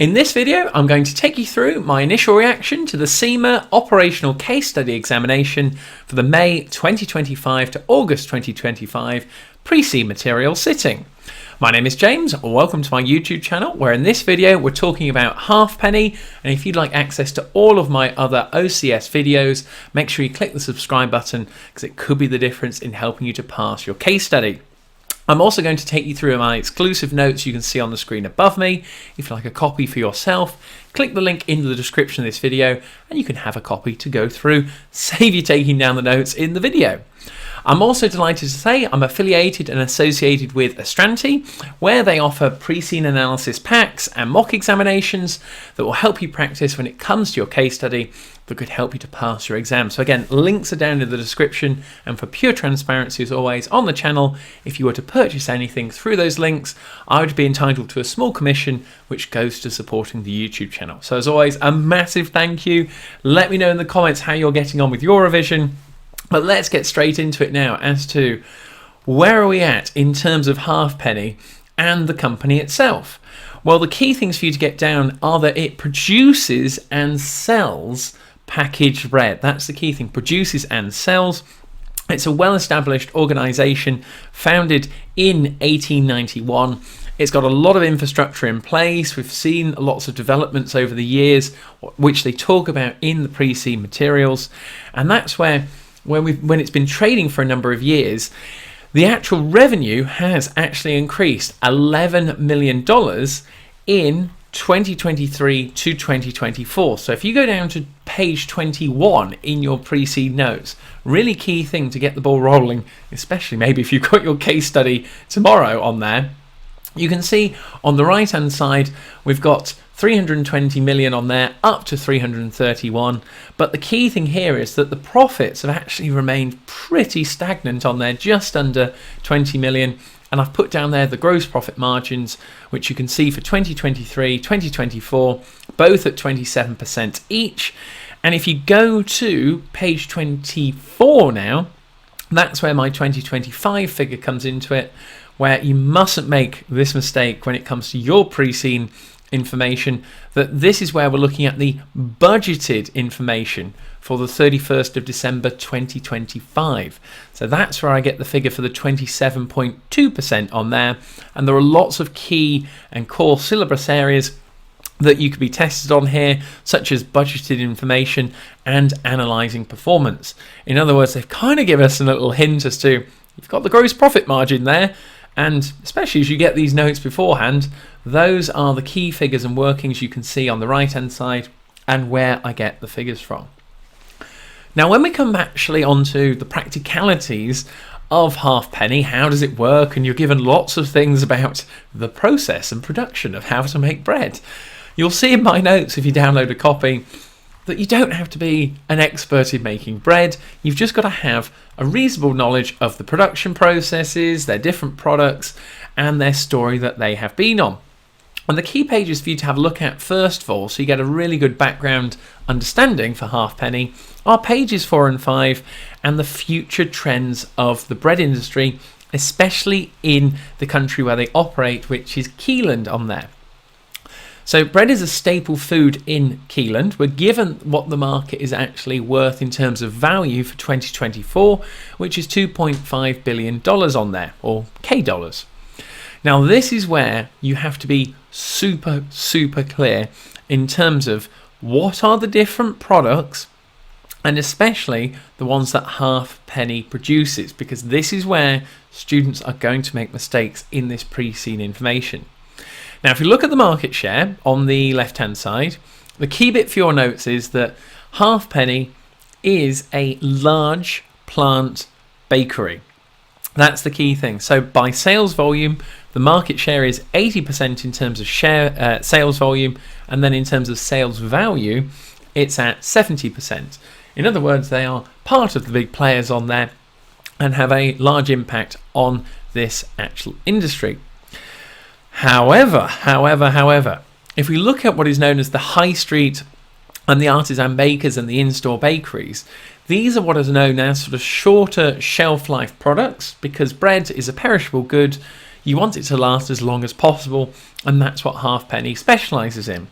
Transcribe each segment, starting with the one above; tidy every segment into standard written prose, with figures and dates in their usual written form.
In this video, I'm going to take you through my initial reaction to the CIMA operational case study examination for the May 2025 to August 2025 pre-C material sitting. My name is James, welcome to my YouTube channel, where in this video we're talking about Halfpenny, and if you'd like access to all of my other OCS videos, make sure you click the subscribe button because it could be the difference in helping you to pass your case study. I'm also going to take you through my exclusive notes you can see on the screen above me. If you'd like a copy for yourself, click the link in the description of this video and you can have a copy to go through, save you taking down the notes in the video. I'm also delighted to say I'm affiliated and associated with Estranti, where they offer pre-scene analysis packs and mock examinations that will help you practice when it comes to your case study that could help you to pass your exam. So again, links are down in the description, and for pure transparency as always on the channel, if you were to purchase anything through those links, I would be entitled to a small commission which goes to supporting the YouTube channel. So as always, a massive thank you. Let me know in the comments how you're getting on with your revision. But let's get straight into it now as to where are we at in terms of Halfpenny and the company itself. Well, the key things for you to get down are that it produces and sells packaged bread. That's the key thing, produces and sells. It's a well-established organisation founded in 1891. It's got a lot of infrastructure in place. We've seen lots of developments over the years, which they talk about in the pre-C materials. And that's where when it's been trading for a number of years, the actual revenue has actually increased $11 million in 2023 to 2024. So if you go down to page 21 in your pre-C notes, really key thing to get the ball rolling, especially maybe if you've got your case study tomorrow on there, you can see on the right hand side we've got 320 million on there, up to 331. But the key thing here is that the profits have actually remained pretty stagnant on there, just under 20 million. And I've put down there the gross profit margins, which you can see for 2023, 2024, both at 27% each. And if you go to page 24 now, that's where my 2025 figure comes into it, where you mustn't make this mistake when it comes to your pre-scene information, that this is where we're looking at the budgeted information for the 31st of December 2025. So that's where I get the figure for the 27.2% on there. And there are lots of key and core syllabus areas that you could be tested on here, such as budgeted information and analysing performance. In other words, they've kind of given us a little hint as to, you've got the gross profit margin there, and especially as you get these notes beforehand, those are the key figures and workings you can see on the right hand side and where I get the figures from. Now when we come actually onto the practicalities of Halfpenny, how does it work, and you're given lots of things about the process and production of how to make bread. You'll see in my notes, if you download a copy, that you don't have to be an expert in making bread. You've just got to have a reasonable knowledge of the production processes, their different products, and their story that they have been on. And the key pages for you to have a look at first of all, so you get a really good background understanding for Halfpenny, are pages 4 and 5 and the future trends of the bread industry, especially in the country where they operate, which is Keeland on there. So bread is a staple food in Keeland. We're given what the market is actually worth in terms of value for 2024, which is $2.5 billion on there, or K dollars. Now this is where you have to be super clear in terms of what are the different products, and especially the ones that Halfpenny produces, because this is where students are going to make mistakes in this pre-scene information. Now, if you look at the market share on the left-hand side, the key bit for your notes is that Halfpenny is a large plant bakery. That's the key thing. So by sales volume, the market share is 80% in terms of sales volume, and then in terms of sales value, it's at 70%. In other words, they are part of the big players on there and have a large impact on this actual industry. However, if we look at what is known as the high street and the artisan bakers and the in-store bakeries, these are what is known as sort of shorter shelf life products, because bread is a perishable good. You want it to last as long as possible, and that's what Halfpenny specialises in.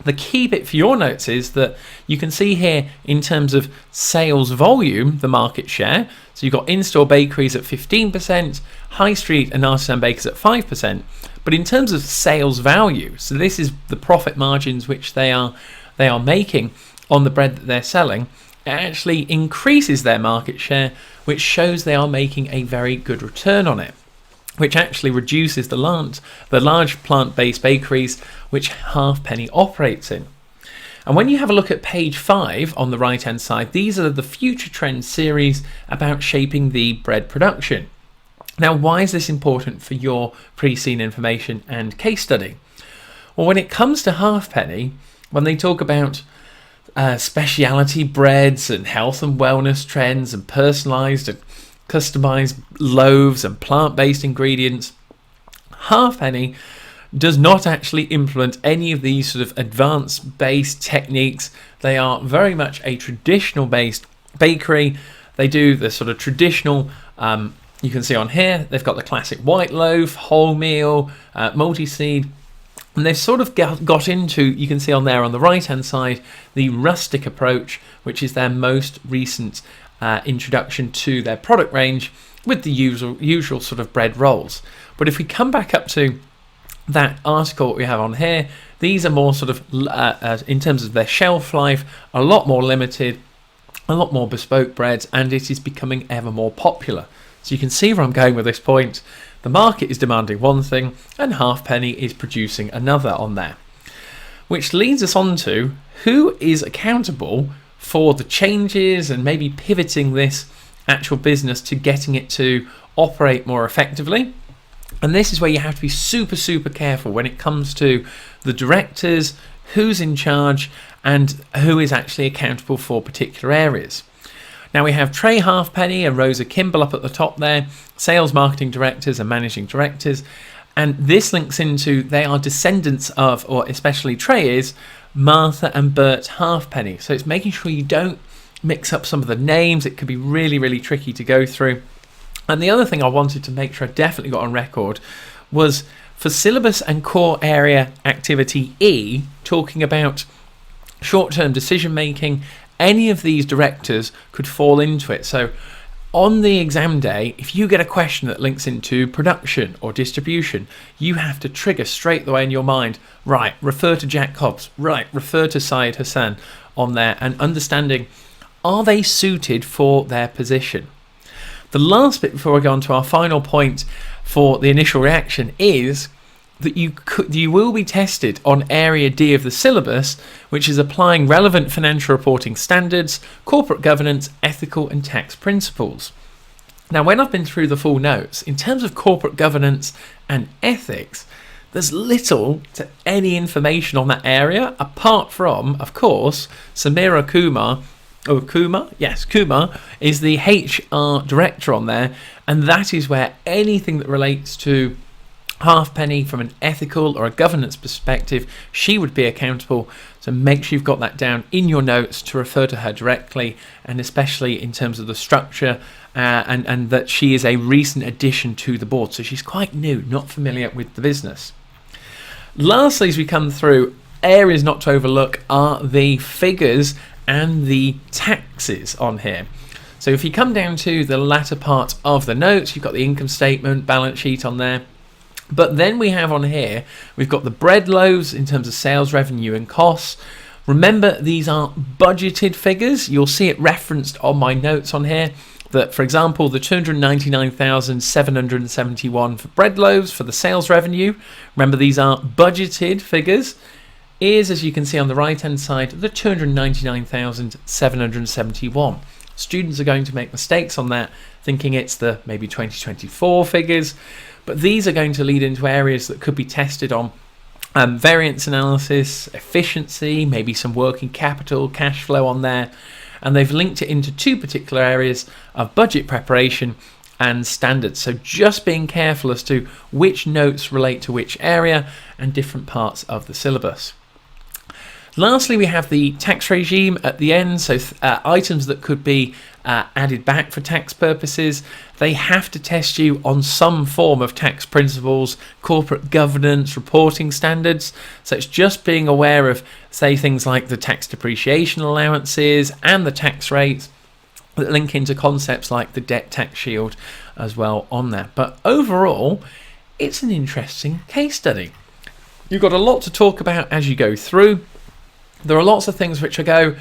The key bit for your notes is that you can see here in terms of sales volume, the market share. So you've got in-store bakeries at 15%, high street and artisan bakers at 5%. But in terms of sales value, so this is the profit margins which they are making on the bread that they're selling, it actually increases their market share, which shows they are making a very good return on it, which actually reduces the large plant-based bakeries which Halfpenny operates in. And when you have a look at page 5 on the right-hand side, these are the Future Trends series about shaping the bread production. Now, why is this important for your pre-seen information and case study? Well, when it comes to Halfpenny, when they talk about specialty breads and health and wellness trends and personalised and customised loaves and plant-based ingredients, Halfpenny does not actually implement any of these sort of advanced based techniques. They are very much a traditional based bakery. They do the sort of traditional, you can see on here, they've got the classic white loaf, wholemeal, multi-seed, and they've sort of got into, you can see on there on the right hand side, the rustic approach, which is their most recent introduction to their product range with the usual sort of bread rolls. But if we come back up to that article we have on here, these are more sort of, in terms of their shelf life, a lot more limited, a lot more bespoke breads, and it is becoming ever more popular. So you can see where I'm going with this point. The market is demanding one thing, and Halfpenny is producing another on there. Which leads us on to who is accountable for the changes and maybe pivoting this actual business to getting it to operate more effectively. And this is where you have to be super, super careful when it comes to the directors, who's in charge, and who is actually accountable for particular areas. Now we have Trey Halfpenny and Rosa Kimball up at the top there, sales marketing directors and managing directors. And this links into, they are descendants of, or especially Trey is, Martha and Bert Halfpenny. So it's making sure you don't mix up some of the names. It could be really, really tricky to go through. And the other thing I wanted to make sure I definitely got on record was for syllabus and core area activity E, talking about short-term decision making, any of these directors could fall into it. So on the exam day, if you get a question that links into production or distribution, you have to trigger straight away in your mind, right, refer to Jack Hobbs, right, refer to Syed Hassan on there, and understanding, are they suited for their position? The last bit before we go on to our final point for the initial reaction is that you will be tested on Area D of the syllabus, which is applying relevant financial reporting standards, corporate governance, ethical and tax principles. Now, when I've been through the full notes, in terms of corporate governance and ethics, there's little to any information on that area, apart from, of course, Samira Kumar. Oh, Kumar? Yes, Kumar is the HR director on there, and that is where anything that relates to Halfpenny from an ethical or a governance perspective, she would be accountable. So make sure you've got that down in your notes to refer to her directly, and especially in terms of the structure and that she is a recent addition to the board. So she's quite new, not familiar with the business. Lastly, as we come through, areas not to overlook are the figures and the taxes on here. So if you come down to the latter part of the notes, you've got the income statement, balance sheet on there. But then we have on here, we've got the bread loaves in terms of sales revenue and costs. Remember, these are budgeted figures. You'll see it referenced on my notes on here that, for example, the 299,771 for bread loaves for the sales revenue. Remember, these are budgeted figures. Is, as you can see on the right hand side, the 299,771. Students are going to make mistakes on that, thinking it's the maybe 2024 figures, but these are going to lead into areas that could be tested on variance analysis, efficiency, maybe some working capital, cash flow on there, and they've linked it into two particular areas of budget preparation and standards. So just being careful as to which notes relate to which area and different parts of the syllabus. Lastly, we have the tax regime at the end, so items that could be added back for tax purposes. They have to test you on some form of tax principles, corporate governance, reporting standards. So it's just being aware of, say, things like the tax depreciation allowances and the tax rates that link into concepts like the debt tax shield as well on that. But overall, it's an interesting case study. You've got a lot to talk about as you go through. There are lots of things which they're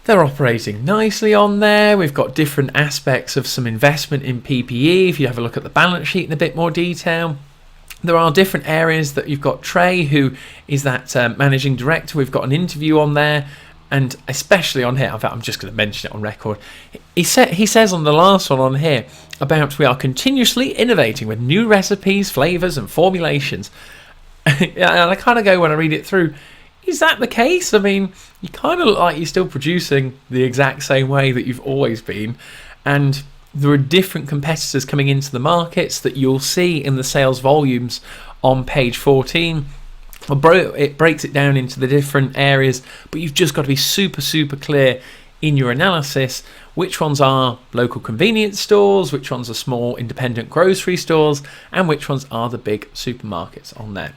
operating nicely on there. We've got different aspects of some investment in PPE. If you have a look at the balance sheet in a bit more detail, there are different areas that you've got Trey, who is that managing director. We've got an interview on there, and especially on here, in fact, I'm just going to mention it on record. He says on the last one on here about we are continuously innovating with new recipes, flavours and formulations. And I kind of go when I read it through, is that the case? I mean, you kind of look like you're still producing the exact same way that you've always been, and there are different competitors coming into the markets that you'll see in the sales volumes on page 14. It breaks it down into the different areas, but you've just got to be super clear in your analysis which ones are local convenience stores, which ones are small independent grocery stores, and which ones are the big supermarkets on there.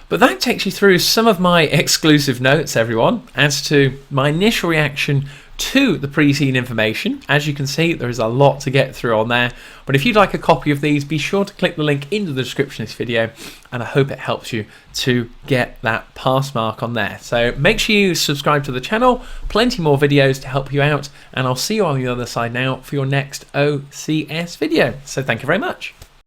But that takes you through some of my exclusive notes, everyone, as to my initial reaction to the pre-seen information. As you can see, there is a lot to get through on there. But if you'd like a copy of these, be sure to click the link into the description of this video, and I hope it helps you to get that pass mark on there. So make sure you subscribe to the channel, plenty more videos to help you out, and I'll see you on the other side now for your next OCS video. So thank you very much.